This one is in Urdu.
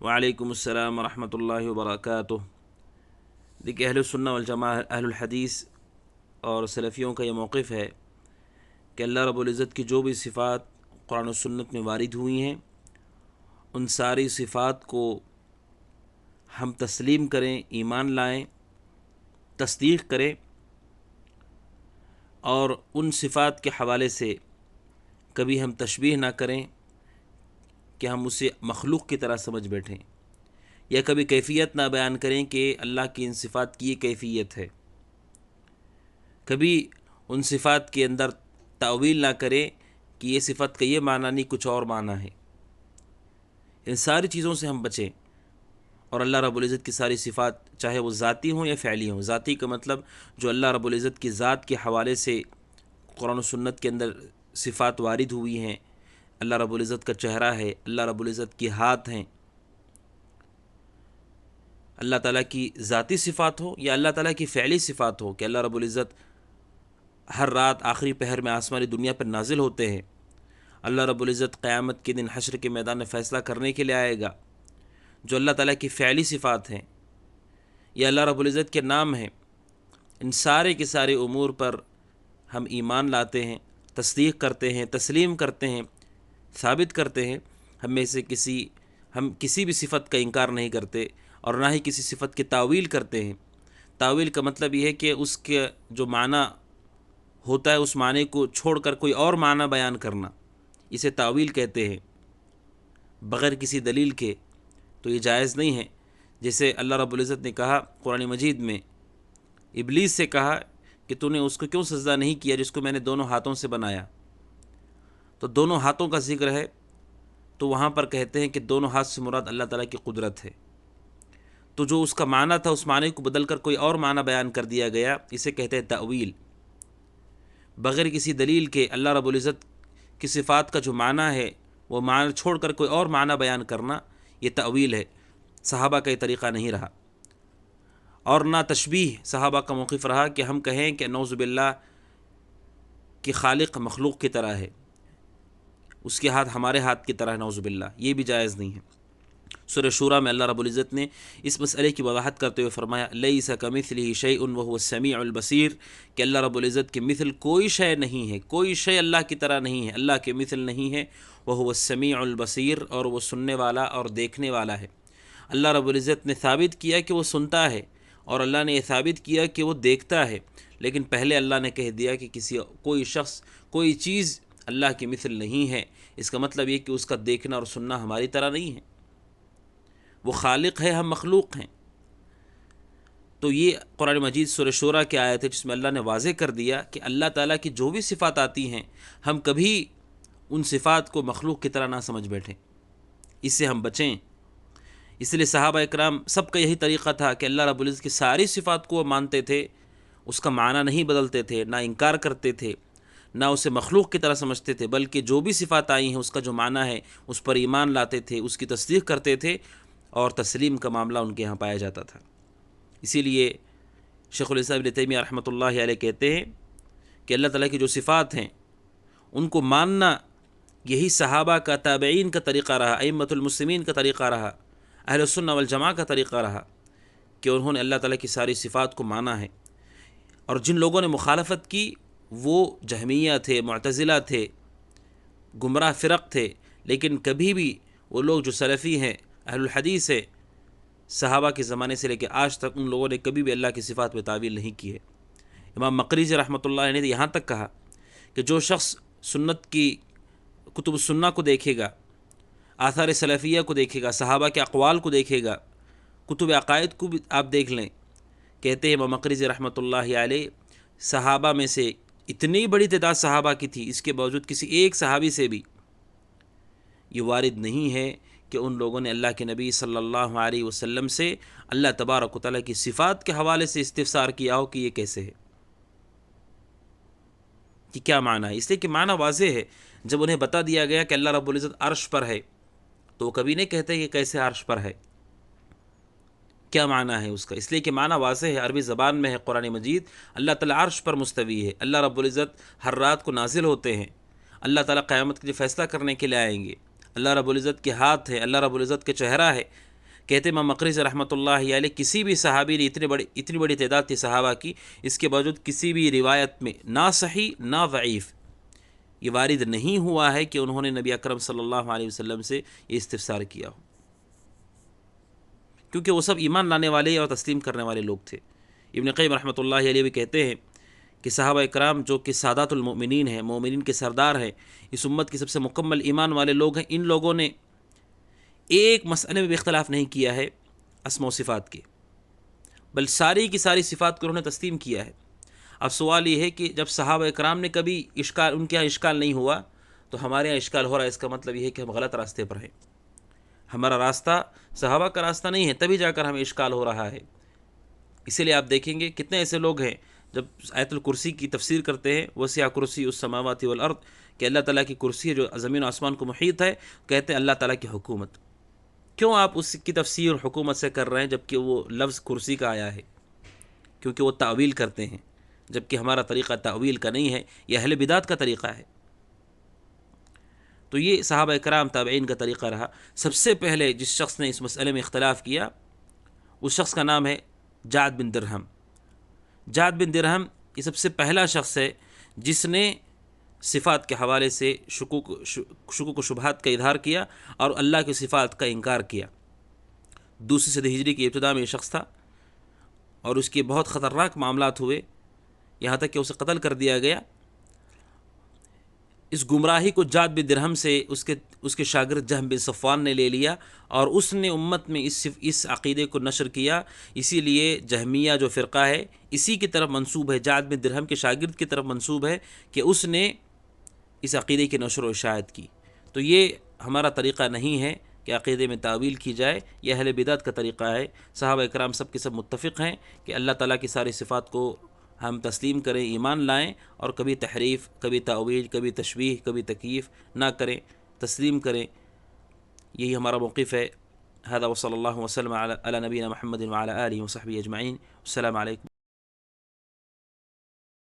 وعلیکم السلام ورحمۃ اللہ وبرکاتہ۔ دیکھیے، اہل السنہ والجماعہ، اہل الحدیث اور سلفیوں کا یہ موقف ہے کہ اللہ رب العزت کی جو بھی صفات قرآن و سنت میں وارد ہوئی ہیں، ان ساری صفات کو ہم تسلیم کریں، ایمان لائیں، تصدیق کریں، اور ان صفات کے حوالے سے کبھی ہم تشبیہ نہ کریں کہ ہم اسے مخلوق کی طرح سمجھ بیٹھیں، یا کبھی کیفیت نہ بیان کریں کہ اللہ کی ان صفات کی یہ کیفیت ہے، کبھی ان صفات کے اندر تاویل نہ کریں کہ یہ صفت کا یہ معنی نہیں، کچھ اور معنی ہے۔ ان ساری چیزوں سے ہم بچیں، اور اللہ رب العزت کی ساری صفات چاہے وہ ذاتی ہوں یا فعلی ہوں۔ ذاتی کا مطلب جو اللہ رب العزت کی ذات کے حوالے سے قرآن و سنت کے اندر صفات وارد ہوئی ہیں، اللہ رب العزت کا چہرہ ہے، اللہ رب العزت کے ہاتھ ہیں، اللہ تعالیٰ کی ذاتی صفات ہو یا اللہ تعالیٰ کی فعلی صفات ہو کہ اللہ رب العزت ہر رات آخری پہر میں آسمانی دنیا پر نازل ہوتے ہیں، اللہ رب العزت قیامت کے دن حشر کے میدان میں فیصلہ کرنے کے لیے آئے گا، جو اللہ تعالیٰ کی فعلی صفات ہیں یا اللہ رب العزت کے نام ہیں، ان سارے کے سارے امور پر ہم ایمان لاتے ہیں، تصدیق کرتے ہیں، تسلیم کرتے ہیں، ثابت کرتے ہیں۔ ہم کسی بھی صفت کا انکار نہیں کرتے، اور نہ ہی کسی صفت کی تاویل کرتے ہیں۔ تاویل کا مطلب یہ ہے کہ اس کے جو معنی ہوتا ہے اس معنی کو چھوڑ کر کوئی اور معنی بیان کرنا، اسے تاویل کہتے ہیں، بغیر کسی دلیل کے۔ تو یہ جائز نہیں ہے۔ جیسے اللہ رب العزت نے کہا قرآن مجید میں، ابلیس سے کہا کہ تو نے اس کو کیوں سجدہ نہیں کیا جس کو میں نے دونوں ہاتھوں سے بنایا؟ تو دونوں ہاتھوں کا ذکر ہے، تو وہاں پر کہتے ہیں کہ دونوں ہاتھ سے مراد اللہ تعالیٰ کی قدرت ہے۔ تو جو اس کا معنی تھا اس معنی کو بدل کر کوئی اور معنی بیان کر دیا گیا، اسے کہتے ہیں تأویل۔ بغیر کسی دلیل کے اللہ رب العزت کی صفات کا جو معنی ہے وہ معنی چھوڑ کر کوئی اور معنی بیان کرنا، یہ تأویل ہے۔ صحابہ کا یہ طریقہ نہیں رہا، اور نہ تشبیہ صحابہ کا موقف رہا کہ ہم کہیں کہ نعوذ باللہ کہ خالق مخلوق کی طرح ہے، اس کے ہاتھ ہمارے ہاتھ کی طرح ہے، نعوذ باللہ، یہ بھی جائز نہیں ہے۔ سورہ شورى میں اللہ رب العزت نے اس مسئلے کی وضاحت کرتے ہوئے فرمایا لیس کمثلہ شیء وہو السمیع البصیر، کہ اللہ رب العزت کے مثل کوئی شے نہیں ہے، کوئی شے اللہ کی طرح نہیں ہے، اللہ کے مثل نہیں ہے، وہو السمیع البصیر، اور وہ سننے والا اور دیکھنے والا ہے۔ اللہ رب العزت نے ثابت کیا کہ وہ سنتا ہے، اور اللہ نے یہ ثابت کیا کہ وہ دیکھتا ہے، لیکن پہلے اللہ نے کہہ دیا کہ کوئی شخص، کوئی چیز اللہ کی مثل نہیں ہے۔ اس کا مطلب یہ کہ اس کا دیکھنا اور سننا ہماری طرح نہیں ہے، وہ خالق ہے، ہم مخلوق ہیں۔ تو یہ قرآن مجید سورہ شورى کی آیت ہے جس میں اللہ نے واضح کر دیا کہ اللہ تعالیٰ کی جو بھی صفات آتی ہیں ہم کبھی ان صفات کو مخلوق کی طرح نہ سمجھ بیٹھیں، اس سے ہم بچیں۔ اس لیے صحابہ اکرام سب کا یہی طریقہ تھا کہ اللہ رب العزت کی ساری صفات کو وہ مانتے تھے، اس کا معنی نہیں بدلتے تھے، نہ انکار کرتے تھے، نہ اسے مخلوق کی طرح سمجھتے تھے، بلکہ جو بھی صفات آئی ہیں اس کا جو معنی ہے اس پر ایمان لاتے تھے، اس کی تصدیق کرتے تھے، اور تسلیم کا معاملہ ان کے ہاں پایا جاتا تھا۔ اسی لیے شیخ الاسلام ابن تیمیہ رحمۃ اللہ علیہ کہتے ہیں کہ اللہ تعالیٰ کی جو صفات ہیں ان کو ماننا یہی صحابہ کا، تابعین کا طریقہ رہا، ائمۃ المسلمین کا طریقہ رہا، اہل السنہ والجماعہ کا طریقہ رہا، کہ انہوں نے اللہ تعالیٰ کی ساری صفات کو مانا ہے۔ اور جن لوگوں نے مخالفت کی وہ جہمیہ تھے، معتزلہ تھے، گمراہ فرق تھے، لیکن کبھی بھی وہ لوگ جو سلفی ہیں، اہل الحدیث ہے، صحابہ کے زمانے سے لے کے آج تک ان لوگوں نے کبھی بھی اللہ کی صفات میں تعویل نہیں کی ہے۔ امام مقریظی رحمۃ اللہ علیہ نے یہاں تک کہا کہ جو شخص سنت کی کتب السنہ کو دیکھے گا، آثار سلفیہ کو دیکھے گا، صحابہ کے اقوال کو دیکھے گا، کتب عقائد کو بھی آپ دیکھ لیں، کہتے ہیں امام مقریظی رحمۃ اللہ علیہ صحابہ میں سے اتنی بڑی تعداد صحابہ کی تھی، اس کے باوجود کسی ایک صحابی سے بھی یہ وارد نہیں ہے کہ ان لوگوں نے اللہ کے نبی صلی اللہ علیہ وسلم سے اللہ تبارک و تعالیٰ کی صفات کے حوالے سے استفسار کیا ہو کہ یہ کیسے ہے، کہ کیا معنی ہے۔ اس لیے کہ معنی واضح ہے، جب انہیں بتا دیا گیا کہ اللہ رب العزت عرش پر ہے تو وہ کبھی نہیں کہتے کہ کیسے عرش پر ہے، کیا معنی ہے اس کا، اس لیے کہ معنی واضح ہے، عربی زبان میں ہے قرآن مجید، اللہ تعالیٰ عرش پر مستوی ہے، اللہ رب العزت ہر رات کو نازل ہوتے ہیں، اللہ تعالیٰ قیامت کے لیے فیصلہ کرنے کے لیے آئیں گے، اللہ رب العزت کے ہاتھ ہے، اللہ رب العزت کے چہرہ ہے، کہتے امام مقرض رحمۃ اللہ علیہ کسی بھی صحابی نے اتنی بڑی تعداد تھی صحابہ کی، اس کے باوجود کسی بھی روایت میں نہ صحیح نہ ضعیف یہ وارد نہیں ہوا ہے کہ انہوں نے نبی اکرم صلی اللہ علیہ وسلم سے یہ استفسار کیا ہو، کیونکہ وہ سب ایمان لانے والے اور تسلیم کرنے والے لوگ تھے۔ ابن قیم رحمۃ اللہ علیہ بھی کہتے ہیں کہ صحابہ اکرام جو کہ سادات المؤمنین ہیں، مومنین کے سردار ہیں، اس امت کے سب سے مکمل ایمان والے لوگ ہیں، ان لوگوں نے ایک مسئلے میں بھی اختلاف نہیں کیا ہے اسماء و صفات کے، بل ساری کی ساری صفات کو انہوں نے تسلیم کیا ہے۔ اب سوال یہ ہے کہ جب صحابہ اکرام نے کبھی ان کے یہاں اشکال نہیں ہوا تو ہمارے یہاں اشکال ہو رہا ہے، اس کا مطلب یہ ہے کہ ہم غلط راستے پر ہیں، ہمارا راستہ صحابہ کا راستہ نہیں ہے، تبھی جا کر ہمیں اشکال ہو رہا ہے۔ اسی لیے آپ دیکھیں گے کتنے ایسے لوگ ہیں جب آیت الکرسی کی تفسیر کرتے ہیں، وسع کرسی السماوات والارض، کہ اللہ تعالیٰ کی کرسی ہے جو زمین و آسمان کو محیط ہے، کہتے ہیں اللہ تعالیٰ کی حکومت۔ کیوں آپ اس کی تفسیر حکومت سے کر رہے ہیں جبکہ وہ لفظ کرسی کا آیا ہے؟ کیونکہ وہ تعویل کرتے ہیں، جبکہ ہمارا طریقہ تعویل کا نہیں ہے، یہ اہل بدعت کا طریقہ ہے۔ تو یہ صحابہ اکرام تابعین کا طریقہ رہا۔ سب سے پہلے جس شخص نے اس مسئلے میں اختلاف کیا اس شخص کا نام ہے جعد بن درہم۔ جعد بن درہم یہ سب سے پہلا شخص ہے جس نے صفات کے حوالے سے شکوک و شبہات کا اظہار کیا اور اللہ کی صفات کا انکار کیا۔ دوسری صدی ہجری کی ابتدا میں یہ شخص تھا اور اس کے بہت خطرناک معاملات ہوئے، یہاں تک کہ اسے قتل کر دیا گیا۔ اس گمراہی کو جعد بن درہم سے اس کے شاگرد جہم بن صفوان نے لے لیا اور اس نے امت میں اس عقیدے کو نشر کیا۔ اسی لیے جہمیہ جو فرقہ ہے اسی کی طرف منسوب ہے، جعد بن درہم کے شاگرد کی طرف منسوب ہے کہ اس نے اس عقیدے کی نشر و اشاعت کی۔ تو یہ ہمارا طریقہ نہیں ہے کہ عقیدے میں تعویل کی جائے، یہ اہل بدعت کا طریقہ ہے۔ صحابہ اکرام سب کے سب متفق ہیں کہ اللہ تعالیٰ کی ساری صفات کو ہم تسلیم کریں، ایمان لائیں، اور کبھی تحریف، کبھی تعویل، کبھی تشبیہ، کبھی تکییف نہ کریں، تسلیم کریں۔ یہی ہمارا موقف ہے۔ هذا وصلی اللہ وسلم علی نبینا محمد وعلی آلہ وصحبہ اجمعین۔ السلام علیکم۔